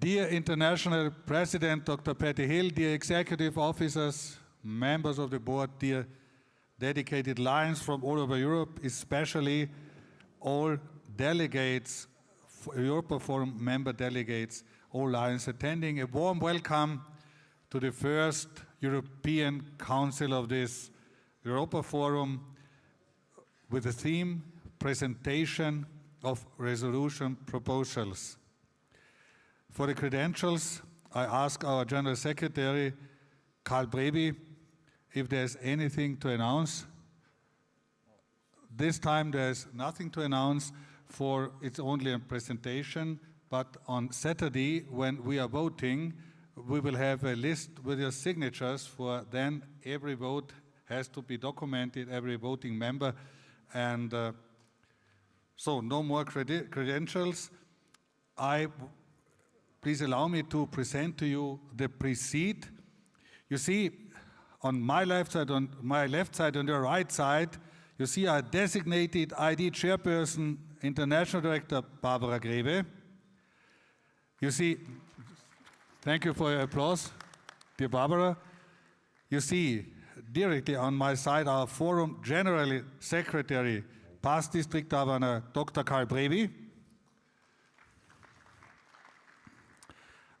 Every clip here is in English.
Dear International President Dr. Patty Hill, dear executive officers, members of the board, dear dedicated lions from all over Europe, especially all delegates, Europa Forum member delegates, all lions attending, a warm welcome to the first European Council of this Europa Forum with the theme Presentation of Resolution Proposals. For the credentials, I ask our General Secretary, Karl Brewi, if there's anything to announce. This time there's nothing to announce, for it's only a presentation, but on Saturday, when we are voting, we will have a list with your signatures, for then every vote has to be documented, every voting member, and so no more credentials. Please allow me to present to you the precede. You see, on my left side, on your right side, you see our designated ID Chairperson, International Director Barbara Greve. You see, thank you for your applause, dear Barbara. You see, directly on my side, our Forum General Secretary, past District Governor Dr. Karl Brewi.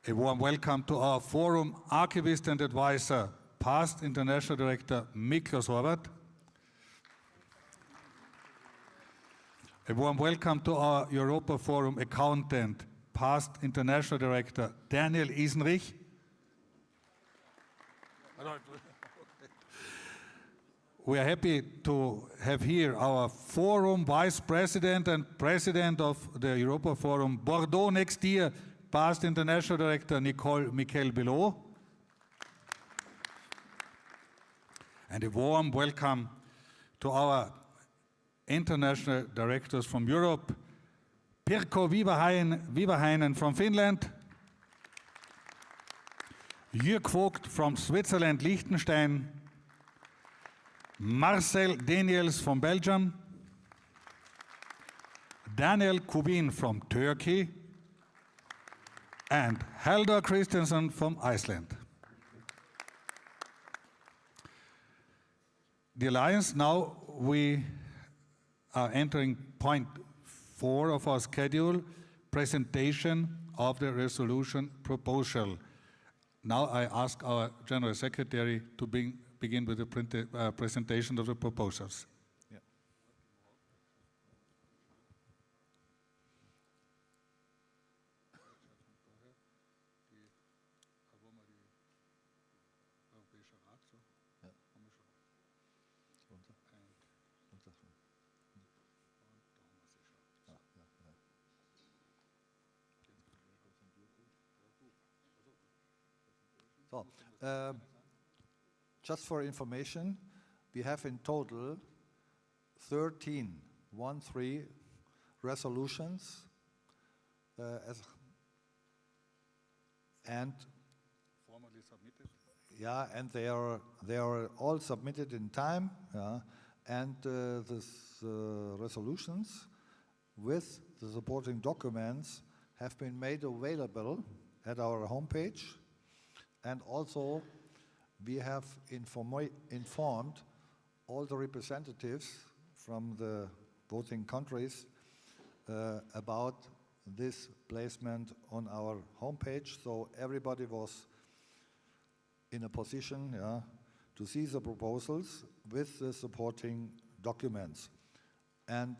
A warm welcome to our Forum Archivist and Advisor, past International Director Miklos Horvath. A warm welcome to our Europa Forum Accountant, past International Director Daniel Isenrich. We are happy to have here our Forum Vice President and President of the Europa Forum Bordeaux next year, past International Director Michael Belot. And a warm welcome to our international directors from Europe, Pirkko Vivahainen from Finland, Jörg Vogt from Switzerland, Liechtenstein, Marcel Daniels from Belgium, Daniel Kubin from Turkey, and Helder Christensen from Iceland. Dear Lions, now we are entering point 4 of our schedule, presentation of the resolution proposal. Now I ask our General Secretary to begin with the presentation of the proposals. So, just for information, we have in total 13 resolutions and formally submitted. Yeah, and they are all submitted in time. Yeah, and these resolutions with the supporting documents have been made available at our homepage. And also, we have informed all the representatives from the voting countries about this placement on our homepage. So everybody was in a position to see the proposals with the supporting documents. And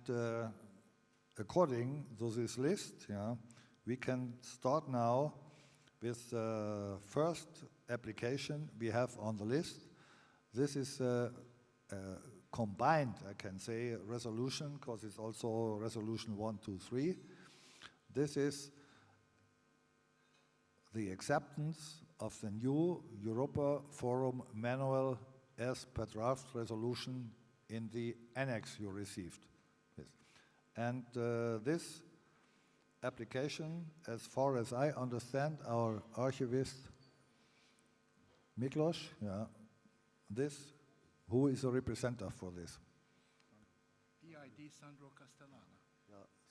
according to this list, we can start now with the first application we have on the list. This is a combined, I can say, resolution, because it's also resolution 1, 2, 3. This is the acceptance of the new Europa Forum manual as per draft resolution in the annex you received. Yes. And this application, as far as I understand, our archivist Miklos, who is a representative for this? PID Sandro Castellano.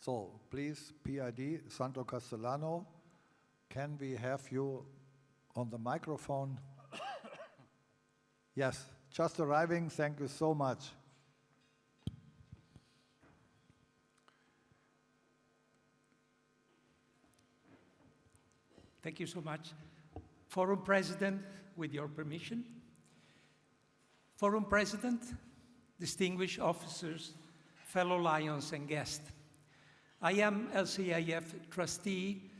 So please, PID Sandro Castellano, Can we have you on the microphone? Yes, just arriving. Thank you so much. Thank you so much. Forum President, with your permission. Forum President, distinguished officers, fellow Lions and guests. I am LCIF trustee,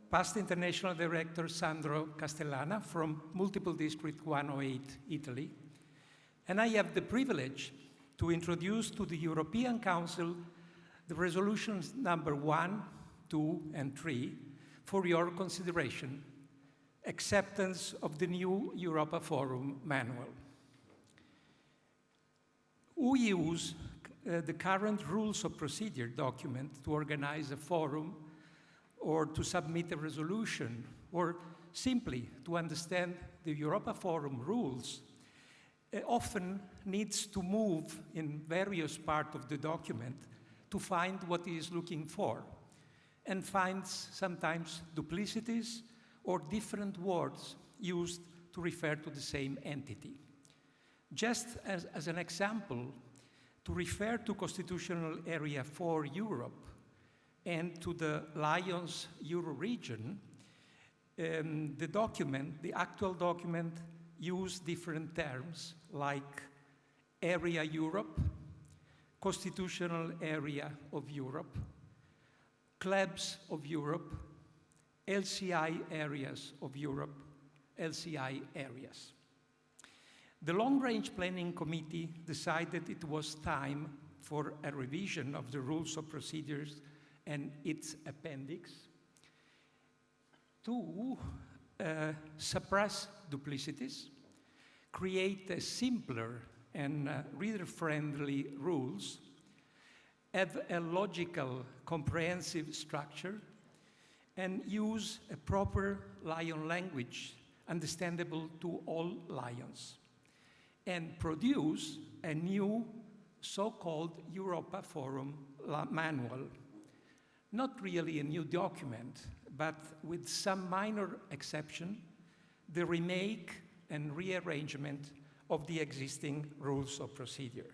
past international director Sandro Castellana from Multiple District 108, Italy. And I have the privilege to introduce to the European Council the resolutions number 1, 2, and 3 for your consideration, acceptance of the new Europa Forum manual. We use the current rules of procedure document to organize a forum or to submit a resolution or simply to understand the Europa Forum rules. Often needs to move in various parts of the document to find what he is looking for, and finds sometimes duplicities or different words used to refer to the same entity. Just as an example, to refer to Constitutional Area 4 Europe and to the Lions Euro region, the actual document use different terms like Area Europe, Constitutional Area of Europe, Clubs of Europe, LCI areas of Europe, LCI areas. The Long Range Planning Committee decided it was time for a revision of the rules of procedures and its appendix to suppress duplicities, create a simpler and reader-friendly rules, have a logical, comprehensive structure, and use a proper Lion language understandable to all Lions, and produce a new so-called Europa Forum manual. Not really a new document, but with some minor exception, the remake and rearrangement of the existing rules of procedure.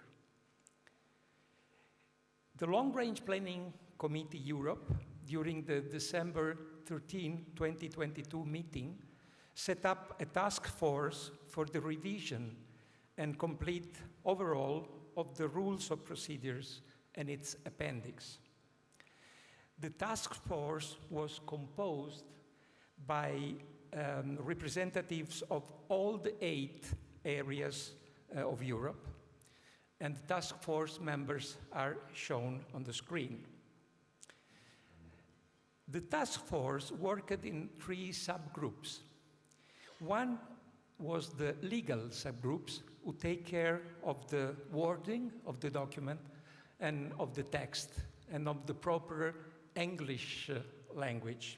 The Long Range Planning Committee Europe, during the December 13, 2022 meeting, set up a task force for the revision and complete overhaul of the rules of procedures and its appendix. The task force was composed by representatives of all the 8 areas of Europe, and the task force members are shown on the screen. The task force worked in 3 subgroups. One was the legal subgroups, who take care of the wording of the document and of the text and of the proper English language.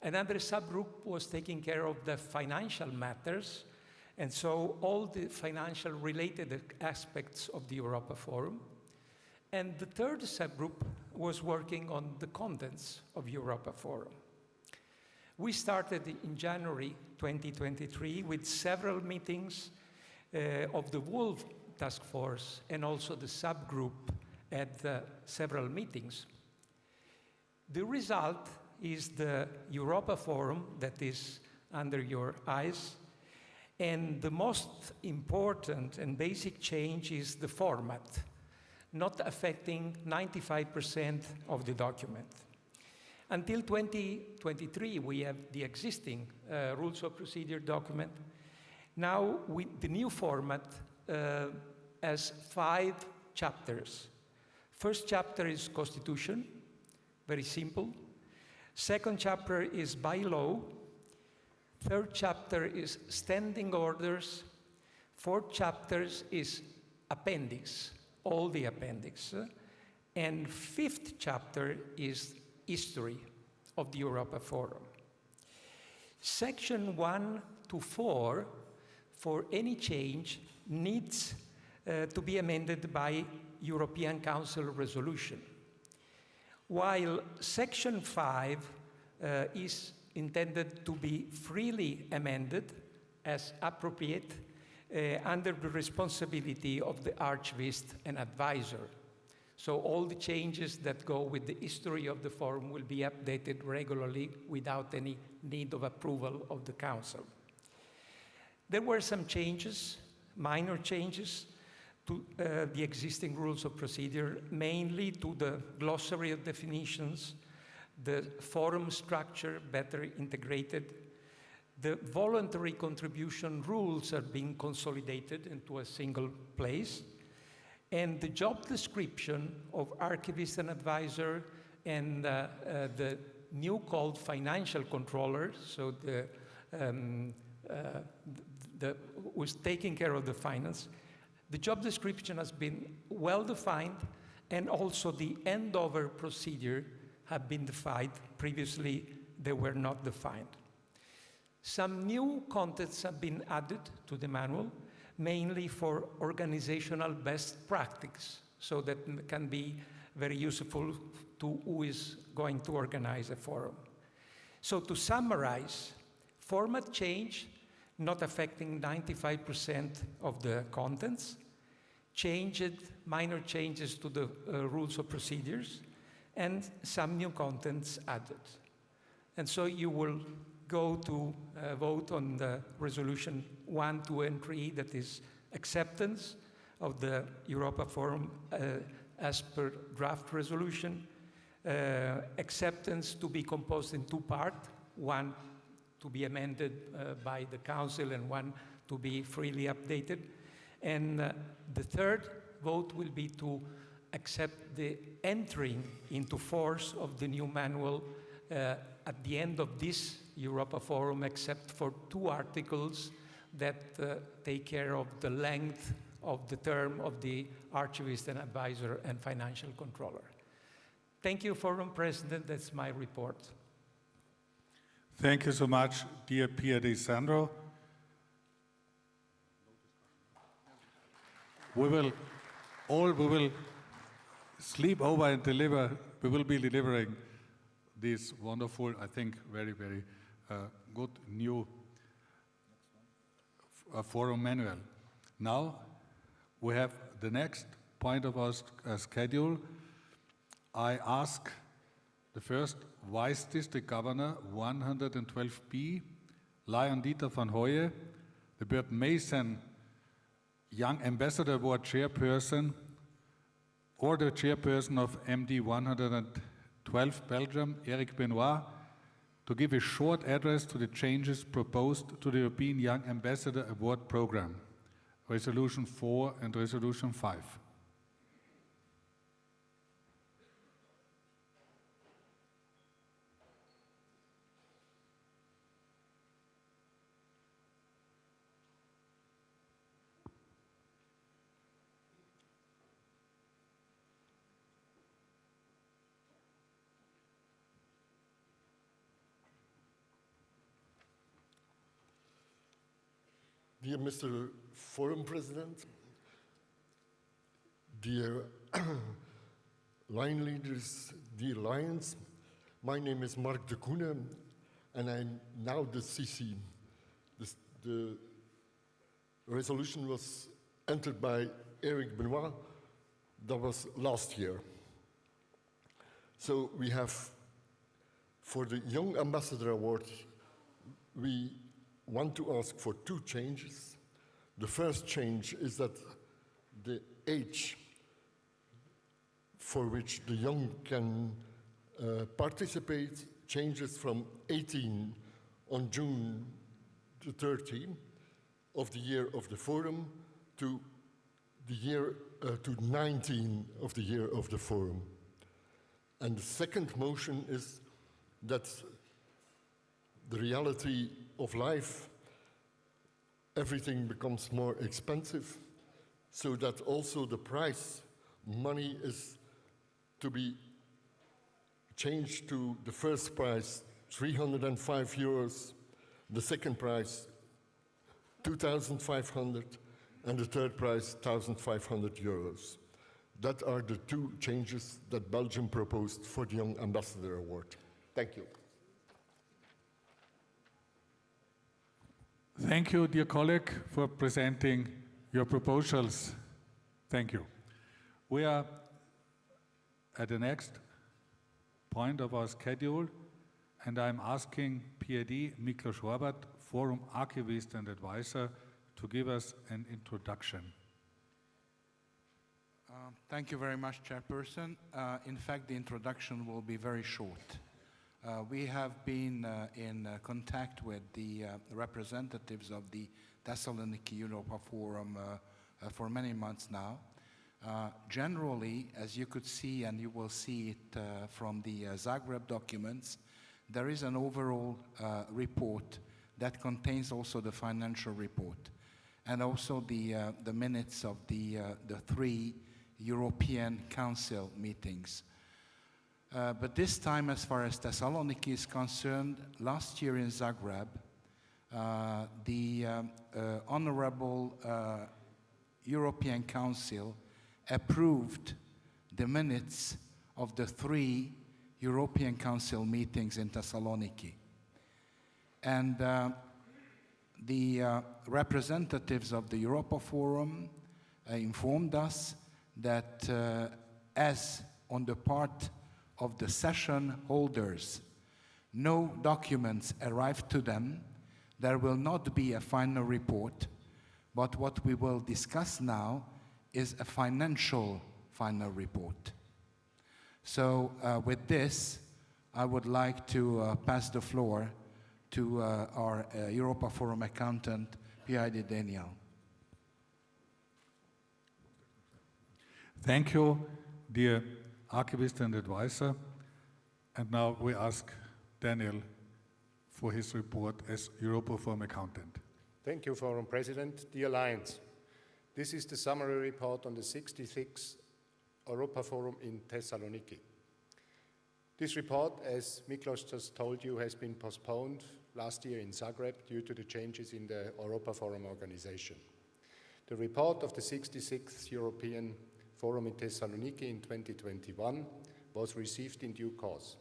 Another subgroup was taking care of the financial matters, and so all the financial related aspects of the Europa Forum. And the third subgroup was working on the contents of Europa Forum. We started in January 2023 with several meetings of the whole task force, and also the subgroup at several meetings. The result is the Europa Forum that is under your eyes, and the most important and basic change is the format, not affecting 95% of the document. Until 2023, we have the existing rules of procedure document. Now, the new format has 5 chapters. First chapter is Constitution, very simple. Second chapter is bylaw. Third chapter is standing orders. Fourth chapter is appendix, all the appendix. And fifth chapter is history of the Europa Forum. Section 1 to 4, for any change, needs to be amended by European Council resolution, while Section 5 is intended to be freely amended as appropriate under the responsibility of the archivist and advisor. So all the changes that go with the history of the forum will be updated regularly without any need of approval of the council. There were some changes, minor changes, to the existing rules of procedure, mainly to the glossary of definitions, the forum structure better integrated. The voluntary contribution rules are being consolidated into a single place, and the job description of archivist and advisor and the new called financial controller, so who's taking care of the finance. The job description has been well defined, and also the handover procedure have been defined. Previously, they were not defined. Some new contents have been added to the manual, mainly for organizational best practice, so that can be very useful to who is going to organize a forum. So to summarize, format change, not affecting 95% of the contents, minor changes to the rules of procedures, and some new contents added. And so you will go to vote on the resolution 1, 2, and 3, that is acceptance of the Europa Forum as per draft resolution, acceptance to be composed in two parts, one to be amended by the council and one to be freely updated. And the third vote will be to accept the entering into force of the new manual at the end of this Europa Forum, except for 2 articles that take care of the length of the term of the archivist and advisor and financial controller. Thank you, Forum President. That's my report. Thank you so much, dear PID Sandro. We will sleep over and deliver. We will be delivering this wonderful, I think, very, very good new forum manual. Now we have the next point of our schedule. I ask the first Vice District Governor, 112B, Lion Dieter van Hoye, the Bert Mason Young Ambassador Award Chairperson, or the Chairperson of MD 112 Belgium, Eric Benoit, to give a short address to the changes proposed to the European Young Ambassador Award Program, Resolution 4 and Resolution 5. Dear Mr. Forum President, dear line leaders, dear Lions, my name is Mark de Koene, and I'm now the CC. The resolution was entered by Eric Benoit. That was last year. So we have, for the Young Ambassador Award, we want to ask for 2 changes. The first change is that the age for which the young can participate changes from 18 on June the 13th of the year of the forum to the year to 19 of the year of the forum. And the second motion is that the reality of life, everything becomes more expensive, so that also the price, money, is to be changed to the first price, 305 euros, the second price, 2,500, and the third price, 1,500 euros. That are the 2 changes that Belgium proposed for the Young Ambassador Award. Thank you. Thank you, dear colleague, for presenting your proposals. Thank you. We are at the next point of our schedule, and I'm asking PID Miklos Horvat, Forum Archivist and Advisor, to give us an introduction. Thank you very much, Chairperson. In fact, the introduction will be very short. We have been in contact with the representatives of the Thessaloniki Europa Forum for many months now. Generally, as you could see, and you will see it from the Zagreb documents, there is an overall report that contains also the financial report and also the minutes of the 3 European Council meetings. But this time, as far as Thessaloniki is concerned, last year in Zagreb, the Honorable European Council approved the minutes of the 3 European Council meetings in Thessaloniki. And the representatives of the Europa Forum informed us that as on the part of the session holders, no documents arrived to them, there will not be a final report, but what we will discuss now is a financial final report. So with this, I would like to pass the floor to our Europa Forum accountant, PID Daniel. Thank you, dear Archivist and Advisor. And now we ask Daniel for his report as Europa Forum accountant. Thank you, Forum President. Dear Lions, this is the summary report on the 66th Europa Forum in Thessaloniki. This report, as Miklos just told you, has been postponed last year in Zagreb due to the changes in the Europa Forum organization. The report of the 66th European Forum in Thessaloniki in 2021 was received in due course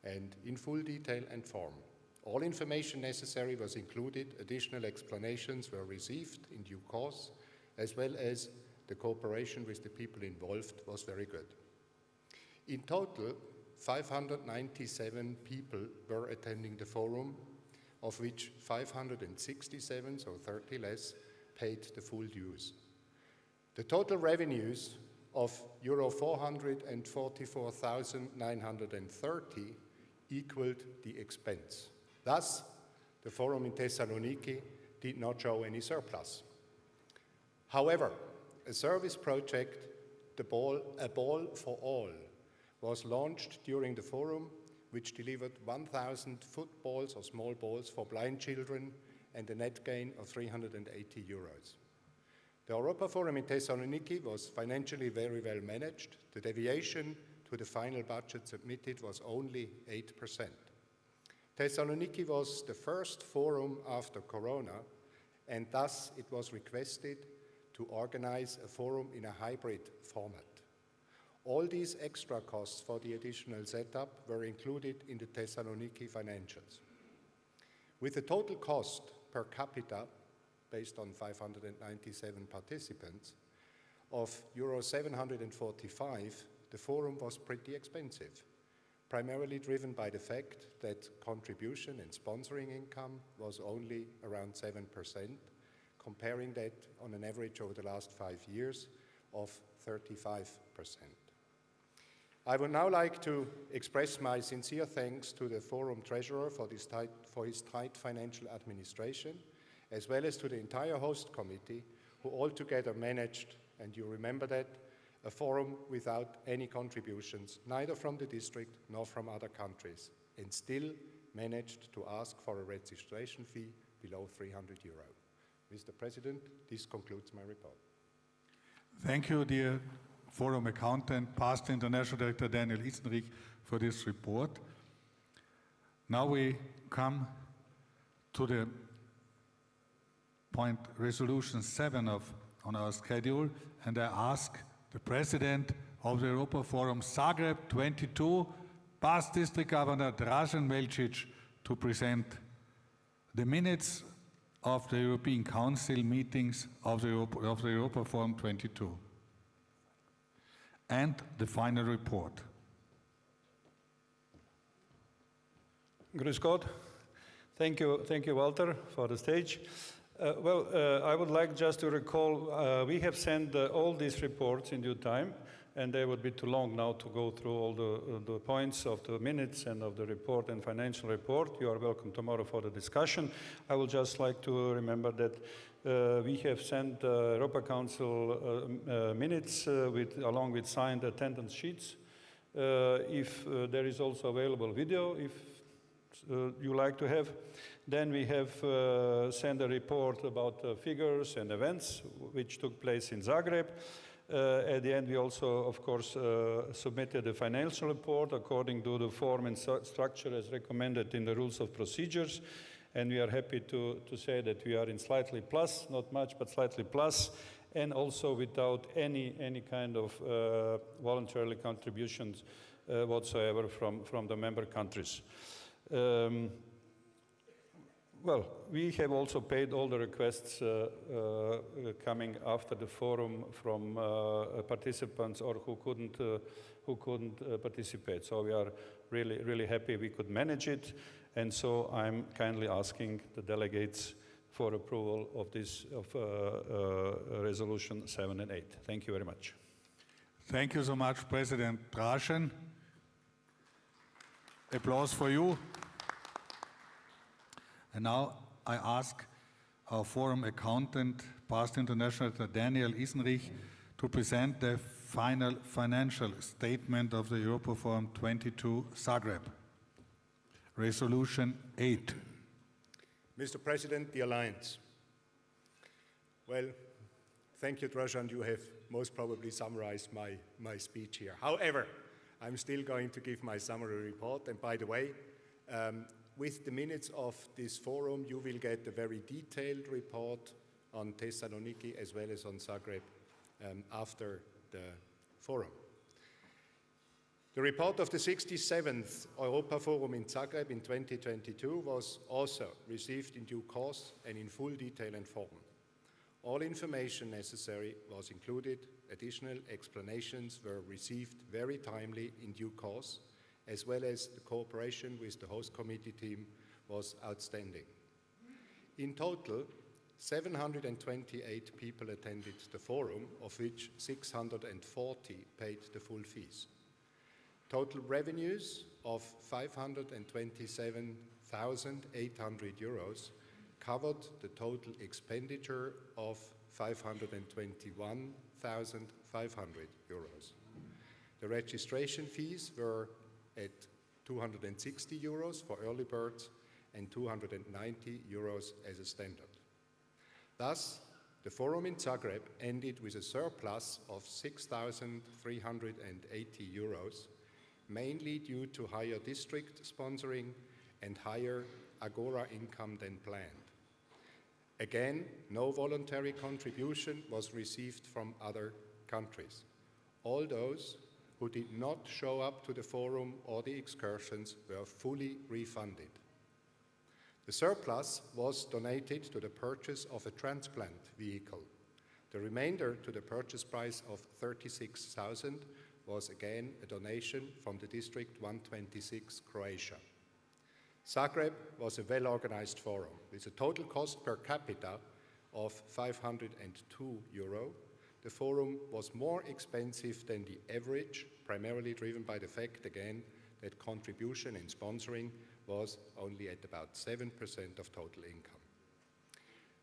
and in full detail and form. All information necessary was included, additional explanations were received in due course, as well as the cooperation with the people involved was very good. In total, 597 people were attending the forum, of which 567, so 30 less, paid the full dues. The total revenues of euro 444,930 equaled the expense. Thus, the forum in Thessaloniki did not show any surplus. However, a service project, A Ball for All, was launched during the forum, which delivered 1,000 footballs or small balls for blind children and a net gain of 380 euros. The Europa Forum in Thessaloniki was financially very well managed. The deviation to the final budget submitted was only 8%. Thessaloniki was the first forum after Corona, and thus it was requested to organize a forum in a hybrid format. All these extra costs for the additional setup were included in the Thessaloniki financials. With a total cost per capita, based on 597 participants, of euro 745, the forum was pretty expensive, primarily driven by the fact that contribution and sponsoring income was only around 7%, comparing that on an average over the last 5 years of 35%. I would now like to express my sincere thanks to the Forum Treasurer for his tight financial administration, as well as to the entire host committee, who altogether managed, and you remember that, a forum without any contributions, neither from the district nor from other countries, and still managed to ask for a registration fee below 300 euro. Mr. President, this concludes my report. Thank you, dear Forum Accountant, past International Director Daniel Isenrich, for this report. Now we come to the point Resolution 7 on our schedule, and I ask the President of the Europa Forum Zagreb 22, past District Governor Dražen Melčić, to present the minutes of the European Council meetings of the Europa Forum 22. And the final report. Grüß Gott. Thank you, Walter, for the stage. I would like just to recall, we have sent all these reports in due time, and they would be too long now to go through all the points of the minutes and of the report and financial report. You are welcome tomorrow for the discussion. I would just like to remember that we have sent Europa Council minutes along with signed attendance sheets. If there is also available video, if you like to have. Then we have sent a report about figures and events which took place in Zagreb. At the end, we also, of course, submitted a financial report according to the form and structure as recommended in the rules of procedures. And we are happy to say that we are in slightly plus, not much, but slightly plus, and also without any kind of voluntary contributions whatsoever from the member countries. We have also paid all the requests coming after the forum from participants or who couldn't participate. So we are really happy we could manage it, and so I'm kindly asking the delegates for approval of this resolution 7 and 8. Thank you very much. Thank you so much, President Draschen. Applause for you. And now I ask our forum accountant, past international Daniel Isenrich, to present the final financial statement of the Europa Forum 22 Zagreb. Resolution 8. Mr. President, the Alliance. Well, thank you, Dražan. You have most probably summarized my speech here. However, I'm still going to give my summary report. And by the way, with the minutes of this forum, you will get a very detailed report on Thessaloniki as well as on Zagreb after the forum. The report of the 67th Europa Forum in Zagreb in 2022 was also received in due course and in full detail and form. All information necessary was included. Additional explanations were received very timely in due course, as well as the cooperation with the host committee team was outstanding. In total, 728 people attended the forum, of which 640 paid the full fees. Total revenues of 527,800 euros covered the total expenditure of 521,500 euros. The registration fees were at 260 euros for early birds and 290 euros as a standard. Thus, the forum in Zagreb ended with a surplus of 6,380 euros, mainly due to higher district sponsoring and higher Agora income than planned. Again, no voluntary contribution was received from other countries. All those who did not show up to the forum or the excursions were fully refunded. The surplus was donated to the purchase of a transplant vehicle. The remainder to the purchase price of 36,000 was again a donation from the District 126, Croatia. Zagreb was a well-organized forum with a total cost per capita of 502 euro. The forum was more expensive than the average, primarily driven by the fact, again, that contribution and sponsoring was only at about 7% of total income.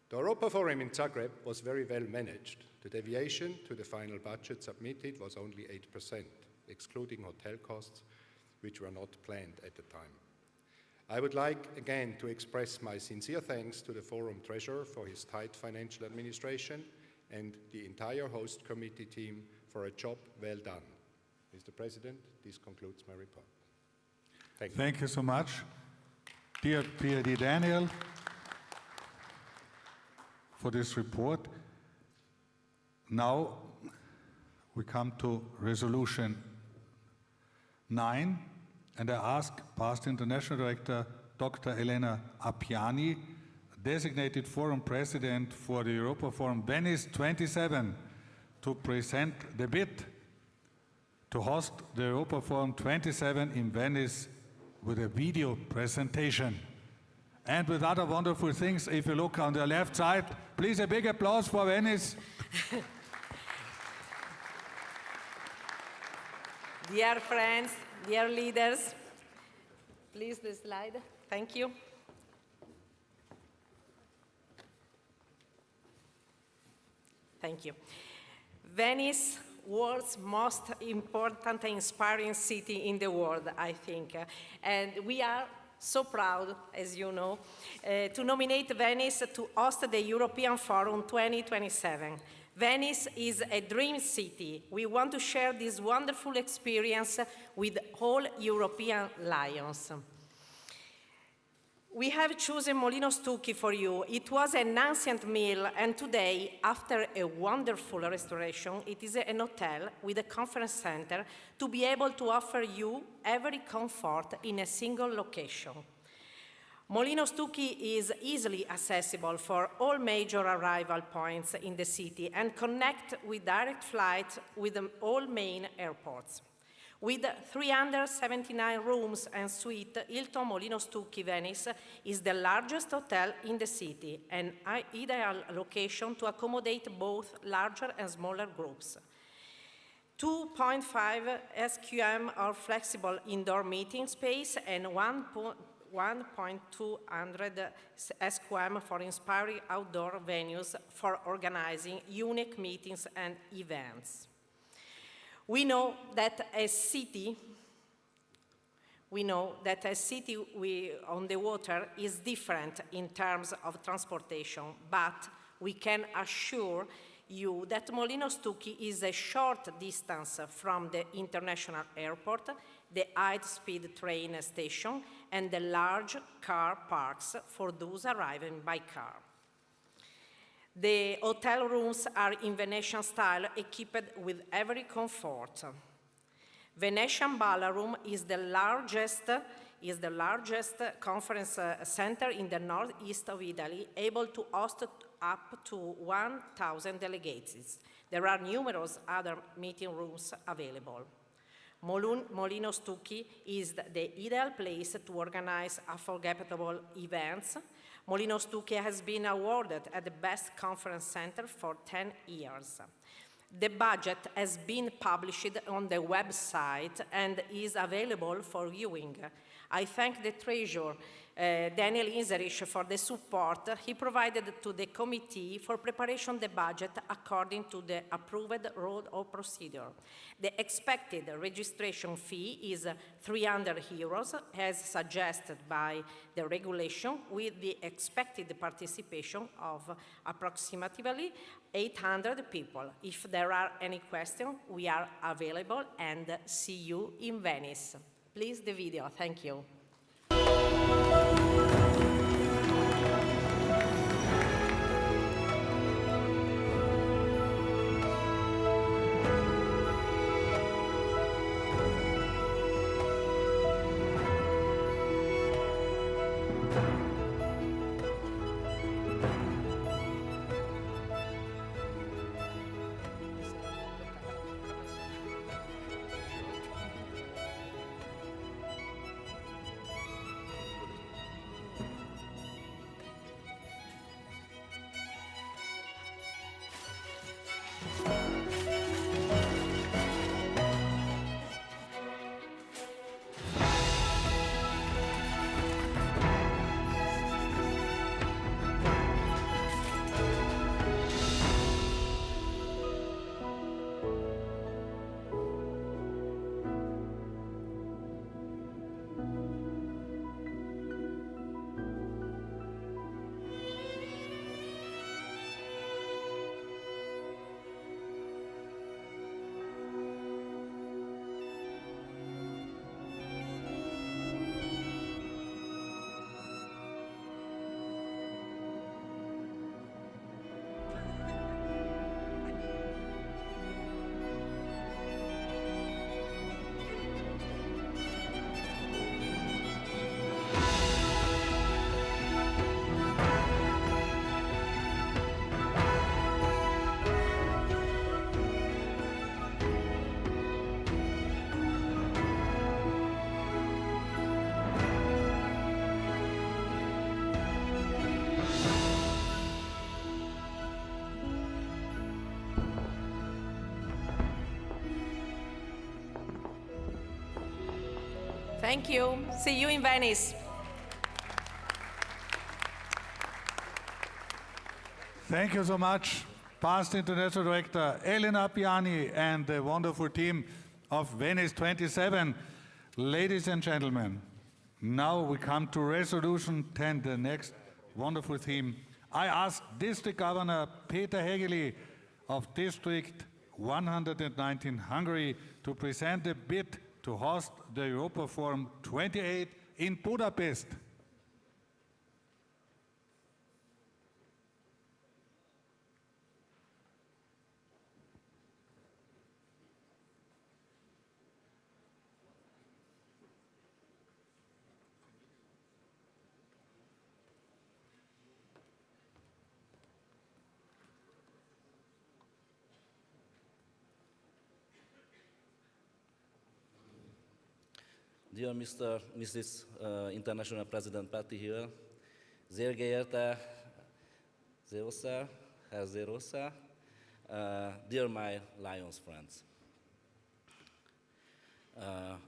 The Europa Forum in Zagreb was very well managed. The deviation to the final budget submitted was only 8%, excluding hotel costs, which were not planned at the time. I would like again to express my sincere thanks to the forum treasurer for his tight financial administration and the entire host committee team for a job well done. Mr. President, this concludes my report. Thank you. Thank you so much. Dear PID Daniel, for this report. Now we come to resolution 9, and I ask past International Director Dr. Elena Appiani, designated forum president for the Europa Forum Venice 27 to present the bid to host the Europa Forum 27 in Venice with a video presentation. And with other wonderful things, if you look on the left side, please a big applause for Venice. Dear friends, dear leaders, please the slide. Thank you. Thank you. Venice, world's most important and inspiring city in the world, I think. And we are so proud, as you know, to nominate Venice to host the European Forum 2027. Venice is a dream city. We want to share this wonderful experience with all European lions. We have chosen Molino Stucchi for you. It was an ancient mill, and today, after a wonderful restoration, it is an hotel with a conference center to be able to offer you every comfort in a single location. Molino Stucchi is easily accessible for all major arrival points in the city and connect with direct flights with all main airports. With 379 rooms and suites, Hilton Molino Stucchi Venice is the largest hotel in the city, an ideal location to accommodate both larger and smaller groups. 2.5 SQM are flexible indoor meeting space and 1.200 SQM for inspiring outdoor venues for organizing unique meetings and events. We know that a city on the water is different in terms of transportation, but we can assure you that Molino Stucchi is a short distance from the international airport, the high-speed train station, and the large car parks for those arriving by car. The hotel rooms are in Venetian style, equipped with every comfort. Venetian Ballroom is the largest conference center in the northeast of Italy, able to host up to 1,000 delegates. There are numerous other meeting rooms available. Molino Stucchi is the ideal place to organize unforgettable events. Molino Stucchi has been awarded as the best conference center for 10 years. The budget has been published on the website and is available for viewing. I thank the treasurer, Daniel Inserich, for the support he provided to the committee for preparation of the budget according to the approved rule of procedure. The expected registration fee is €300, as suggested by the regulation, with the expected participation of approximately 800 people. If there are any questions, we are available, and see you in Venice. Please, the video. Thank you. Thank you. See you in Venice. Thank you so much, past International Director Elena Piani and the wonderful team of Venice 27. Ladies and gentlemen, now we come to Resolution 10, the next wonderful theme. I ask District Governor Peter Hegeli of District 119 Hungary to present a bid to host the Europa Forum 28 in Budapest. Dear Mrs. International President Patty Hill, sehr geehrter Zemrosser, Herr Zemrosser, dear my Lions friends.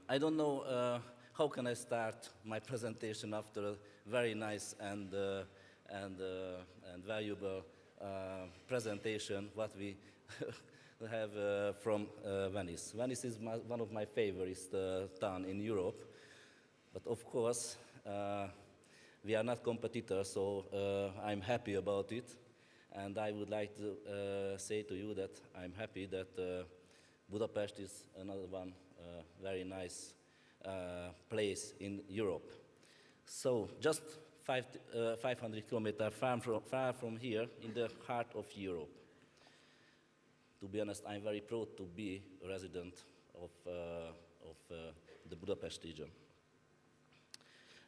I don't know how can I start my presentation after a very nice and valuable presentation what we have from Venice. Venice is one of my favorite towns in Europe, but of course we are not competitors, so I'm happy about it, and I would like to say to you that I'm happy that Budapest is another one very nice place in Europe. So just 500 kilometers far from here, in the heart of Europe. To be honest, I'm very proud to be a resident of the Budapest region.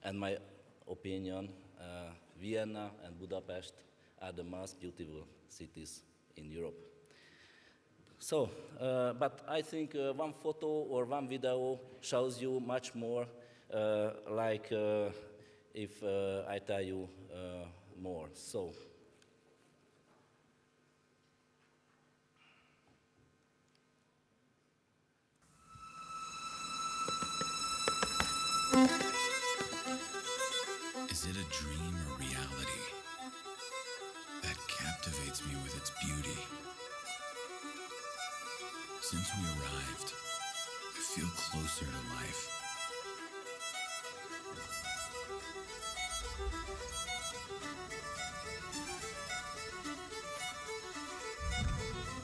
And my opinion, Vienna and Budapest are the most beautiful cities in Europe. So, but I think one photo or one video shows you much more, like if I tell you more. So. Is it a dream or reality that captivates me with its beauty? Since we arrived, I feel closer to life.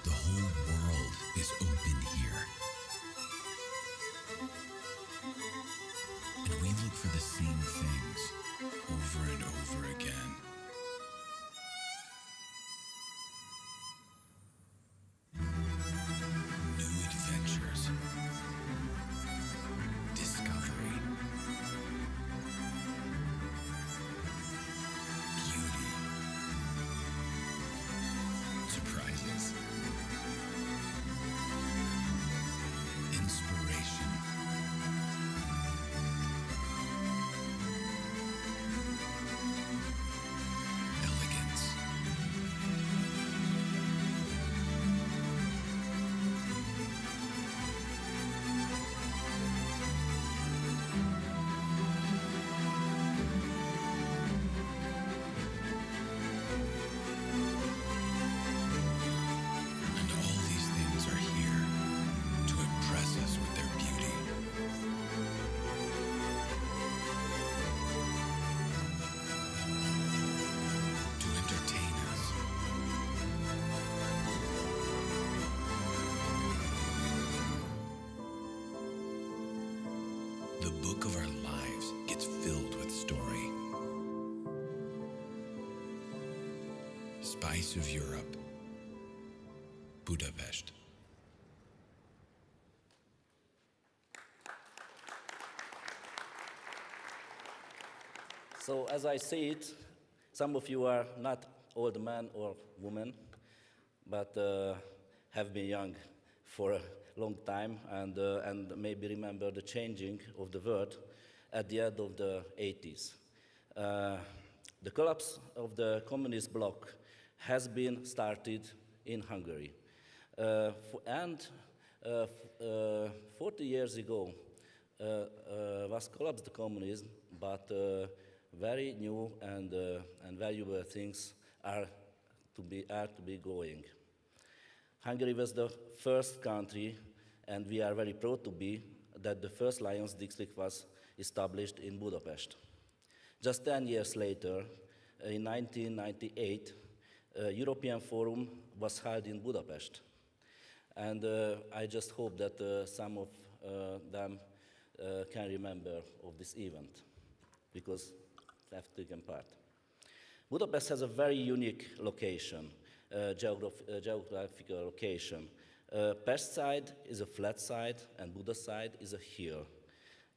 The whole world is open here. And we look for the same things over and over again. New adventures, discovery, beauty, surprises, inspiration. Elegance. And all these things are here to impress us with their beauty. To entertain us. The book of our lives gets filled with story. Spice of Europe, Budapest. So as I see it, some of you are not old men or women, but have been young for a long time and maybe remember the changing of the world at the end of the 80s. The collapse of the communist bloc has been started in Hungary. 40 years ago, was collapsed the communism, but very new and valuable things are to be going. Hungary was the first country, and we are very proud to be, that the first Lions district was established in Budapest. Just 10 years later, in 1998, a European Forum was held in Budapest. And I just hope that some of them can remember of this event, because they have taken part. Budapest has a very unique location, geographical location. Pest side is a flat side, and Buda side is a hill.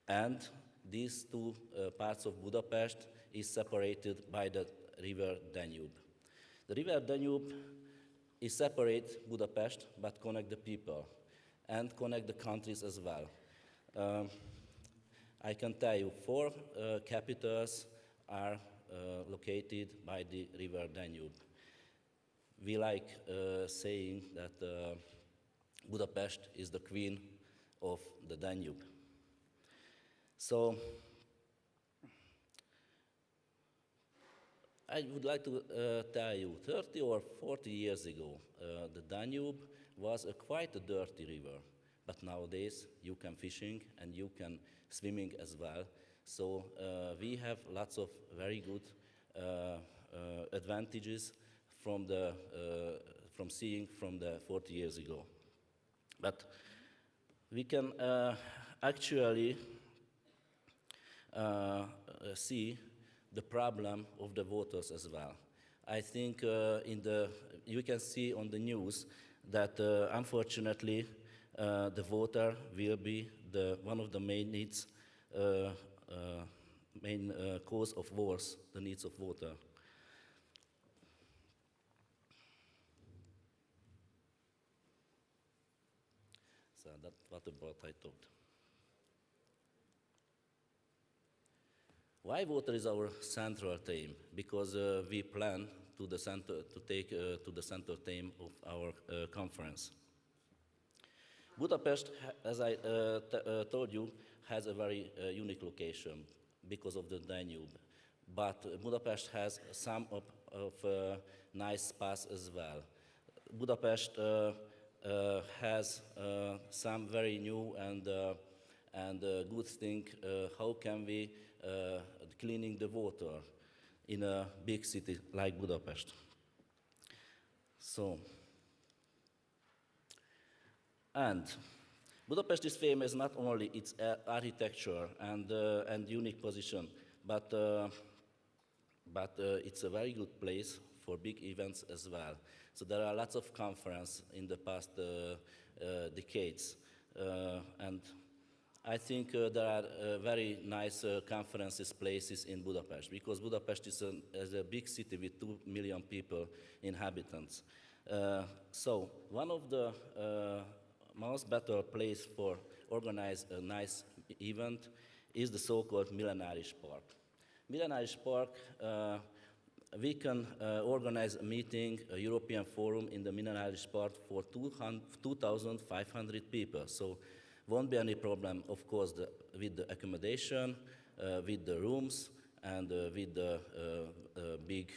And these two parts of Budapest is separated by the river Danube. The river Danube is separate Budapest, but connect the people and connect the countries as well. I can tell you 4 capitals are located by the river Danube. We like saying that Budapest is the queen of the Danube. So I would like to tell you, 30 or 40 years ago, the Danube was quite a dirty river, but nowadays you can fishing and you can swimming as well. So we have lots of very good advantages from seeing from the 40 years ago. But we can actually see the problem of the voters as well. I think you can see on the news that unfortunately the voter will be one of the main needs, main cause of wars, the needs of voter. So that's what about I thought. Why water is our central theme? Because we plan to take to the central theme of our conference. Budapest, as I told you, has a very unique location because of the Danube. But Budapest has some of nice spots as well. Budapest has some very new and good thing. How can we cleaning the water in a big city like Budapest? So, and Budapest is famous not only its architecture and unique position, but it's a very good place for big events as well. So there are lots of conferences in the past decades, and I think there are very nice conferences places in Budapest, because Budapest is a big city with 2 million people, inhabitants. So one of the most better place for organize a nice event is the so-called Millenáris Park. Millenáris Park, we can organize a meeting, a European forum in the Millenáris Park for 2,500 people. So won't be any problem, of course, with the accommodation, with the rooms, and with the big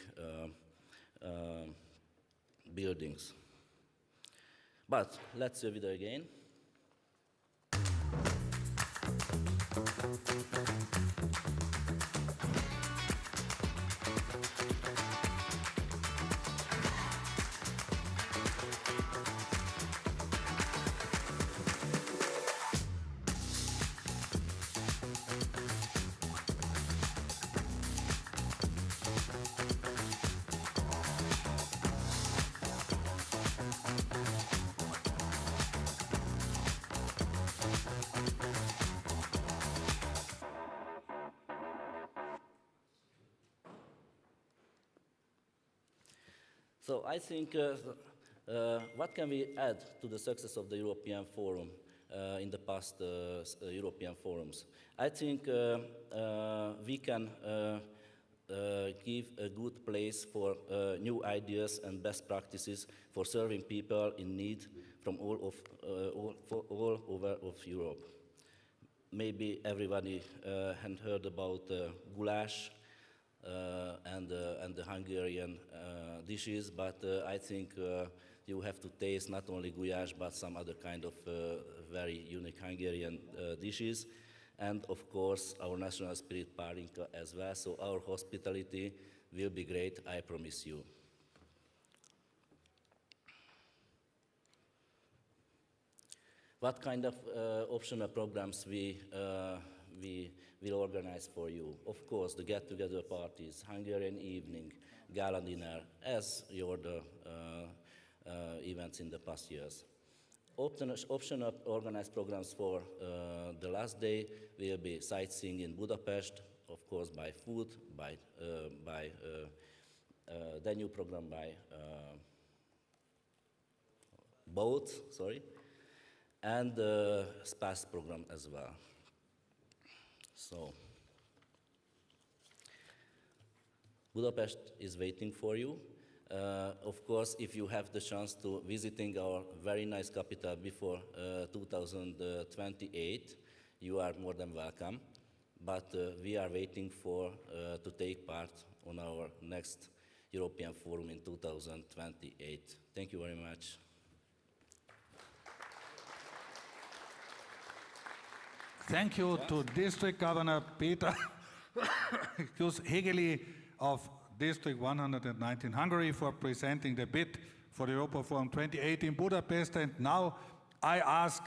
buildings. But let's see a video again. So I think, what can we add to the success of the European Forum in the past European forums? I think we can give a good place for new ideas and best practices for serving people in need from all over of Europe. maybe everybody had heard about goulash and the Hungarian dishes, but I think you have to taste not only goulash, but some other kind of very unique Hungarian dishes. And of course, our national spirit pálinka as well, so our hospitality will be great, I promise you. What kind of optional programs we will organize for you? Of course, the get-together parties, Hungarian evening, gala dinner, as your events in the past years. Optional organized programs for the last day will be sightseeing in Budapest, of course by food, by Danube program by boat, sorry, and the SPAS program as well. So, Budapest is waiting for you. Of course, if you have the chance to visiting our very nice capital before 2028, you are more than welcome. But we are waiting for to take part on our next European Forum in 2028. Thank you very much. Thank you to District Governor Peter Hegeli of District 119 Hungary for presenting the bid for the Europa Forum 28 in Budapest. And now I ask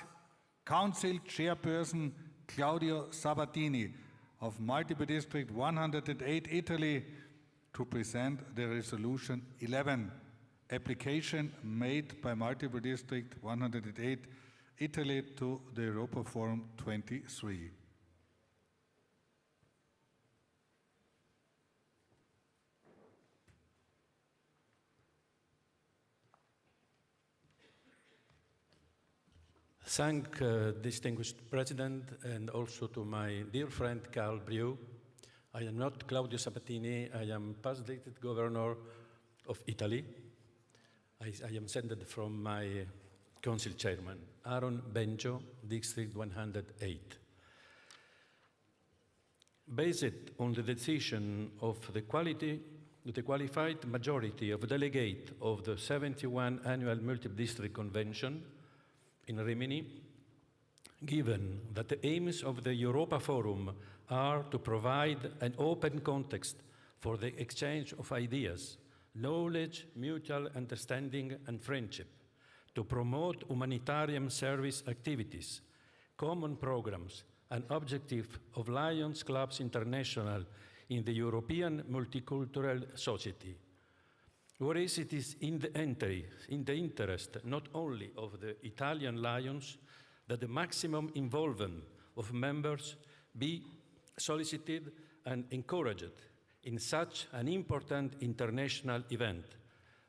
Council Chairperson Claudio Sabatini of Multiple District 108 Italy to present the Resolution 11 application made by Multiple District 108 Italy to the Europa Forum 23. Thank distinguished President and also to my dear friend Karl Brewi. I am not Claudio Sabatini, I am past elected governor of Italy. I am sent from my council chairman, Aaron Benjo, District 108. Based on the decision of the qualified majority of delegate of the 71 Annual Multi-District Convention in Rimini, given that the aims of the Europa Forum are to provide an open context for the exchange of ideas, knowledge, mutual understanding and friendship, to promote humanitarian service activities, common programs, and objective of Lions Clubs International in the European multicultural society. Whereas it is in the interest not only of the Italian Lions that the maximum involvement of members be solicited and encouraged in such an important international event,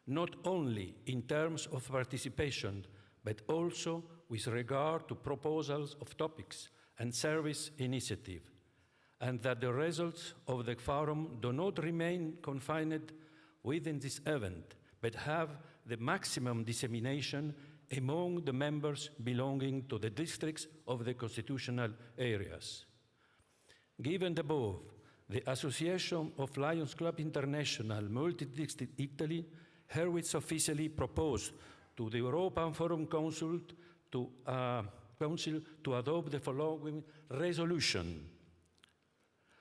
not only in terms of participation, but also with regard to proposals of topics and service initiative, and that the results of the forum do not remain confined within this event, but have the maximum dissemination among the members belonging to the districts of the constitutional areas. Given the above, the Association of Lions Club International Multi-District Italy herewith officially proposed to the European Forum Council to adopt the following resolution.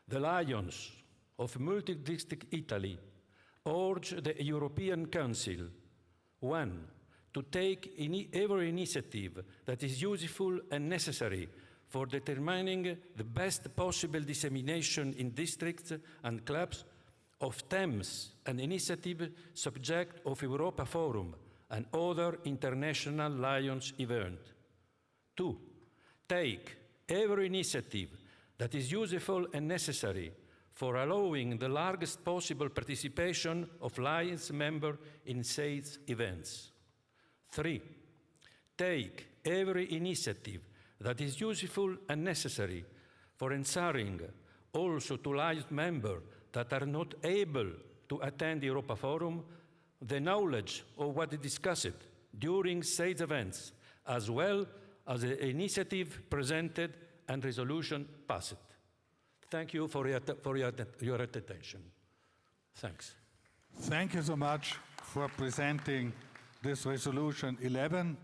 The Lions of Multi-District Italy urge the European Council, 1, to take every initiative that is useful and necessary for determining the best possible dissemination in districts and clubs of themes and initiatives subject of Europa Forum and other international Lions events. 2, take every initiative that is useful and necessary for allowing the largest possible participation of Lions members in said events. 3, take every initiative that is useful and necessary for ensuring also to Lions members that are not able to attend the Europa Forum the knowledge of what is discussed during said events, as well as the initiative presented and resolution passed. Thank you for your attention. Thanks. Thank you so much for presenting this resolution 11.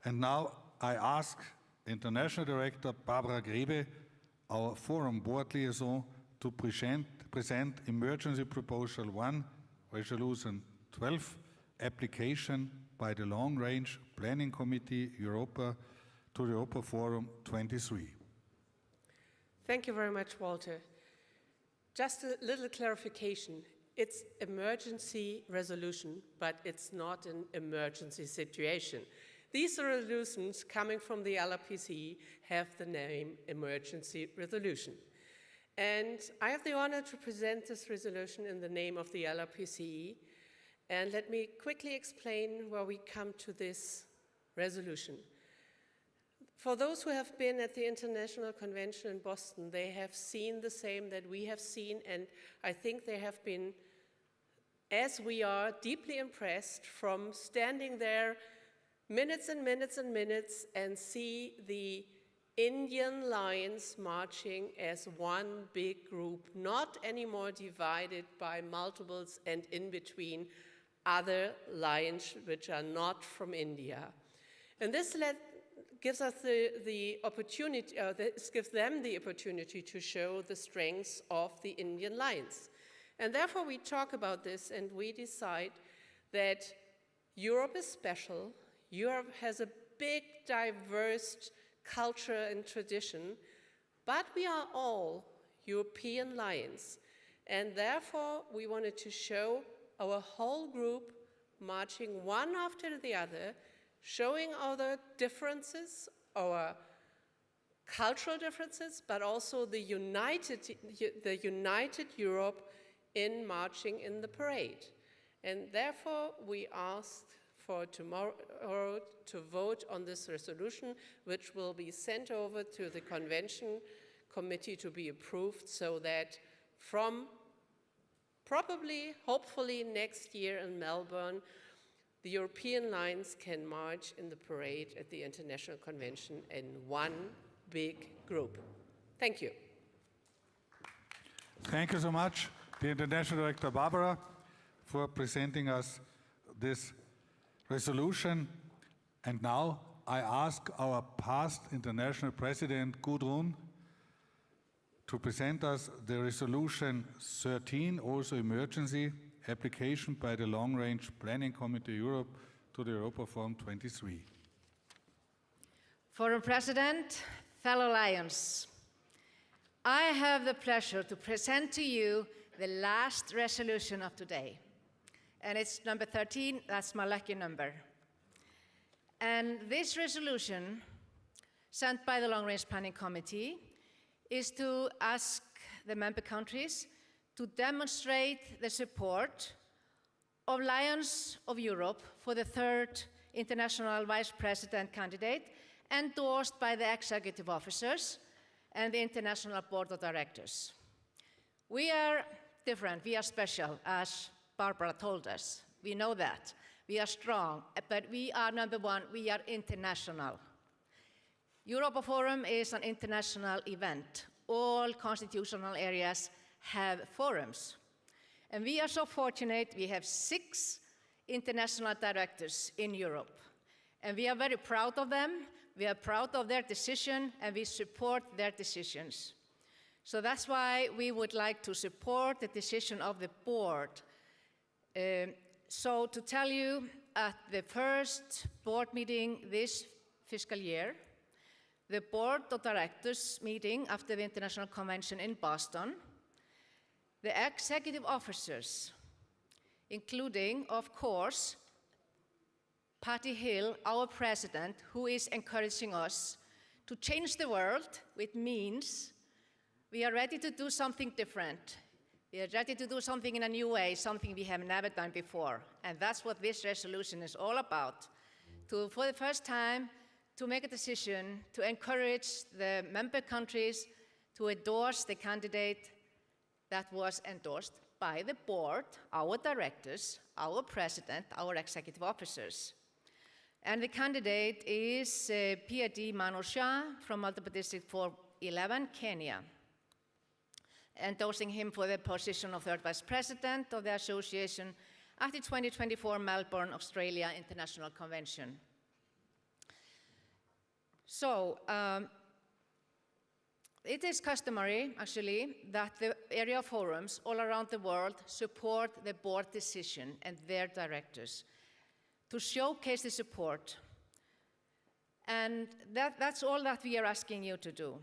And now I ask International Director Barbara Grebe, our Forum Board Liaison, to present Emergency Proposal 1, Resolution 12, application by the Long Range Planning Committee Europa to the Europa Forum 23. Thank you very much, Walter. Just a little clarification. It's emergency resolution, but it's not an emergency situation. These resolutions coming from the LRPC have the name emergency resolution. And I have the honor to present this resolution in the name of the LRPC. And let me quickly explain where we come to this resolution. For those who have been at the International Convention in Boston, they have seen the same that we have seen, and I think they have been, as we are, deeply impressed from standing there minutes and minutes and minutes and see the Indian lions marching as one big group, not anymore divided by multiples and in between other lions which are not from India. And this gives us the opportunity, this gives them the opportunity to show the strengths of the Indian lions. And therefore we talk about this and we decide that Europe is special. Europe has a big, diverse culture and tradition, but we are all European lions. And therefore, we wanted to show our whole group marching one after the other, showing our differences, our cultural differences, but also the united Europe in marching in the parade. And therefore, we asked for tomorrow to vote on this resolution, which will be sent over to the Convention Committee to be approved, so that from probably, hopefully next year in Melbourne, the European lions can march in the parade at the International Convention in one big group. Thank you. Thank you so much, the International Director Barbara, for presenting us this resolution. And now I ask our past international president, Gudrun, to present us the resolution 13, also emergency, application by the Long Range Planning Committee Europe to the Europa Forum 23. Forum President, fellow Lions, I have the pleasure to present to you the last resolution of today. And it's number 13, that's my lucky number. And this resolution, sent by the Long Range Planning Committee, is to ask the member countries to demonstrate the support of Lions of Europe for the third International Vice President candidate, endorsed by the executive officers and the International Board of Directors. We are different, we are special, as Barbara told us. We know that. We are strong, but we are, number one, we are international. Europa Forum is an international event. All constitutional areas have forums. And we are so fortunate, we have 6 international directors in Europe. And we are very proud of them, we are proud of their decision, and we support their decisions. So that's why we would like to support the decision of the board. So to tell you, at the first board meeting this fiscal year, the board of directors meeting after the International Convention in Boston, the executive officers, including, of course, Patty Hill, our president, who is encouraging us to change the world, which means we are ready to do something different. We are ready to do something in a new way, something we have never done before. And that's what this resolution is all about. To, for the first time, to make a decision to encourage the member countries to endorse the candidate that was endorsed by the board, our directors, our president, our executive officers. And the candidate is PID Walter from Multiple District 411, Kenya. Endorsing him for the position of third vice president of the association at the 2024 Melbourne, Australia International Convention. So, it is customary, actually, that the area forums all around the world support the board decision and their directors to showcase the support. And that's all that we are asking you to do.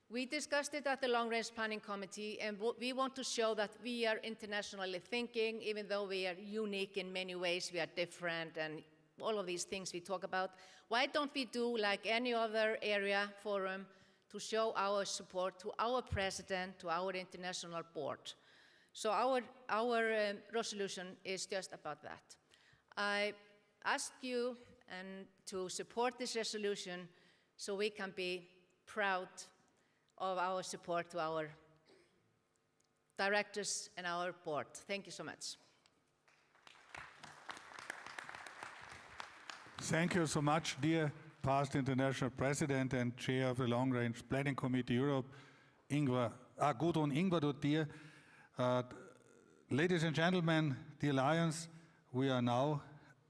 We discussed it at the Long Range Planning Committee, and we want to show that we are internationally thinking, even though we are unique in many ways, we are different, and all of these things we talk about. Why don't we do like any other area forum to show our support to our president, to our international board? So our resolution is just about that. I ask you to support this resolution so we can be proud of our support to our directors and our board. Thank you so much. Thank you so much, dear past international president and chair of the Long Range Planning Committee Europe, Gudrun Ingvar. Ladies and gentlemen, dear Lions, we are now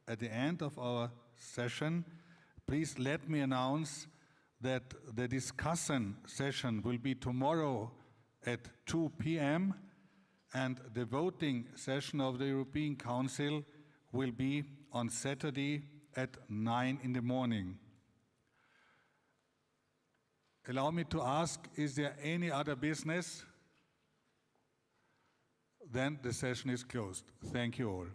at the end of our session. Please let me announce that the discussion session will be tomorrow at 2 p.m. and the voting session of the European Council will be on Saturday at 9 in the morning. Allow me to ask, is there any other business? Then the session is closed. Thank you all.